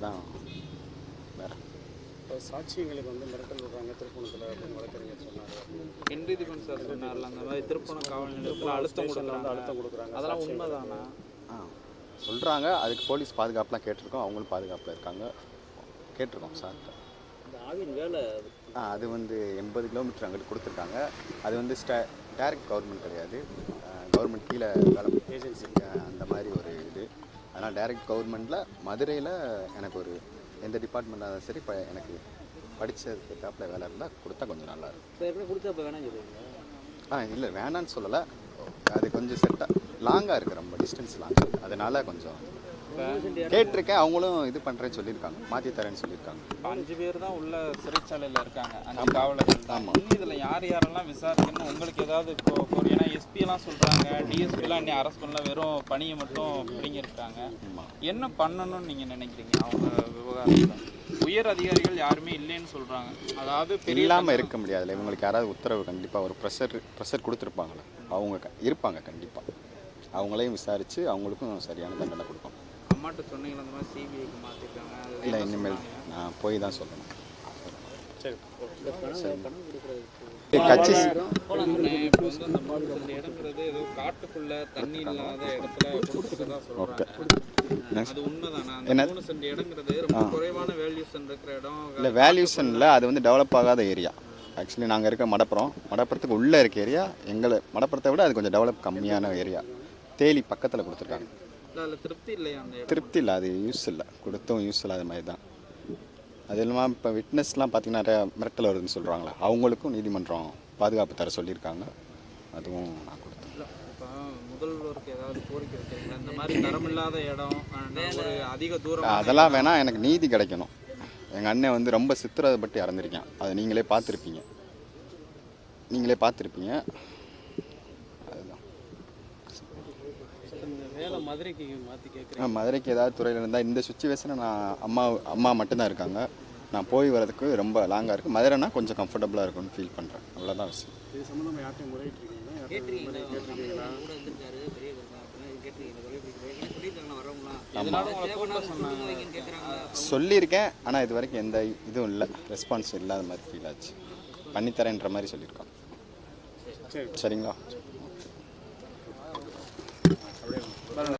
அதுதான் வேறு. இப்போ சாட்சியங்களுக்கு வந்து மிரட்டல் விடுறாங்க திருப்பணத்தில் அப்படின்னு வழக்கறிஞர் சொன்னார். ஹென்றி திபன் சார் சொன்னார்ல, அந்த மாதிரி திருப்பணம் காவல் நிலையத்தில் அழுத்தம் கொடுக்குறாங்க. அதெல்லாம் உண்மைதானா? சொல்கிறாங்க. அதுக்கு போலீஸ் பாதுகாப்புலாம் கேட்டிருக்கோம். அவங்களும் பாதுகாப்பில் இருக்காங்க. கேட்டிருக்கோம் சார்கிட்ட. இந்த ஆவின் வேலை அது வந்து 80 கிலோமீட்டர் அங்கிட்டு கொடுத்துருக்காங்க. அது வந்து டைரக்ட் கவர்மெண்ட் கிடையாது, கவர்மெண்ட் கீழே வேலை ஏஜென்சி அந்த மாதிரி ஒரு இது. அதனால் டைரக்ட் கவர்மெண்ட்டில் மதுரையில் எனக்கு ஒரு எந்த டிபார்ட்மெண்ட்டாக இருந்தாலும் சரி, இப்போ எனக்கு படித்ததுக்கு ஏற்றாப்புல வேலை இருந்தால் கொடுத்தா கொஞ்சம் நல்லாயிருக்கும். இப்போ எப்படி கொடுத்தா இப்போ வேணாம் சொல்லுவீங்களா? இல்லை வேணான்னு சொல்லலை. அது கொஞ்சம் செட்டாக லாங்காக இருக்குது, ரொம்ப டிஸ்டன்ஸ் லாங்காக இருக்குது. அதனால் கொஞ்சம் கேட்டிருக்கேன். அவங்களும் இது பண்ணுறேன்னு சொல்லியிருக்காங்க, மாற்றி தரேன்னு சொல்லியிருக்காங்க. 5 பேர் தான் உள்ள சிறைச்சாலையில் இருக்காங்க, 5 காவலர்கள் தான். இதில் யார் யாரெல்லாம் விசாரிக்கணும் உங்களுக்கு ஏதாவது ஏன்னா எஸ்பியெல்லாம் சொல்கிறாங்க, டிஎஸ்பிலாம் இன்னும் அரெஸ்ட் பண்ணல, வெறும் பணியை மட்டும் பிடிங்கிருக்காங்க. என்ன பண்ணணும்னு நீங்கள் நினைக்கிறீங்க? அவங்க விவகாரத்தில் உயர் அதிகாரிகள் யாருமே இல்லைன்னு சொல்கிறாங்க. அதாவது இல்லாமல் இருக்க முடியாதுல்ல. இவங்களுக்கு யாராவது உத்தரவு கண்டிப்பாக ஒரு ப்ரெஷர் கொடுத்துருப்பாங்களே, அவங்க இருப்பாங்க கண்டிப்பாக. அவங்களையும் விசாரித்து அவங்களுக்கும் சரியான தண்டனை கொடுக்கணும். அம்மாட்ட சொன்னீங்களா இந்த மாதிரி சிபிஐக்கு மாற்றிருக்காங்க? இல்லை, இனிமேல் நான் போய் தான் சொல்லணும். சரி, கட்சி இப்போ வந்து அந்த 3 சென்ட் இடங்கிறது ஏதோ காட்டுக்குள்ள தண்ணி இல்லாத இடத்துல கொடுத்துருக்கதா சொல்றாங்க. அது உண்மைதானா? அந்த 3 சென்ட் இடங்கிறது ரொம்ப குறைவான வேல்யூஷன் இருக்கிற இடம். இல்லை, வேல்யூஷனில் அது வந்து டெவலப் ஆகாத ஏரியா. ஆக்சுவலி நாங்கள் இருக்க மடப்புறத்துக்கு உள்ளே இருக்க ஏரியா. எங்களை மடப்புறத்தை விட அது கொஞ்சம் டெவலப் கம்மியான ஏரியா. தேலி பக்கத்தில் கொடுத்துருக்காங்க. அதில் திருப்தி இல்லையா? அந்த திருப்தி இல்லை, அது யூஸ் இல்லை, கொடுத்தும் யூஸ் இல்லாத மாதிரி தான். அது இல்லாமல் இப்போ விட்னஸ்லாம் பார்த்திங்கன்னா நிறையா மிரட்டல் வருதுன்னு சொல்கிறாங்களே, அவங்களுக்கும் நீதிமன்றம் பாதுகாப்பு தர சொல்லியிருக்காங்க. அதுவும் நான் கொடுத்தேன். இப்போ முதல்வருக்கு ஏதாவது கோரிக்கை வைக்கிறீங்களா? இந்த மாதிரி தரமில்லாத இடம், ஒரு அதிக தூரம், அதெல்லாம் வேணால், எனக்கு நீதி கிடைக்கணும். எங்கள் அண்ணன் வந்து ரொம்ப சித்திரப்பட்டு இறந்துருக்கேன். அதை நீங்களே பார்த்துருப்பீங்க. அதுதான். மதுரைக்கு மாற்றி கேட்குறேன். மதுரைக்கு ஏதாவது துறையில் இருந்தால், இந்த சுச்சுவேஷனில் நான் அம்மா மட்டும்தான் இருக்காங்க. நான் போய் வரதுக்கு ரொம்ப லாங்காக இருக்குது. மதுரைனா கொஞ்சம் கம்ஃபர்டபுளாக இருக்கும்னு ஃபீல் பண்ணுறேன். அவ்வளோதான் விஷயம். இது சம்மந்தமாக யார்ட்டையும் முறையிட்டிருக்கீங்களா? சொல்லியிருக்கேன், ஆனால் இது வரைக்கும் எந்த இதுவும் இல்லை, ரெஸ்பான்ஸ் இல்லாத மாதிரி ஃபீல் ஆச்சு. பண்ணித்தரேன்ற மாதிரி சொல்லியிருக்காங்க. சரிங்களா?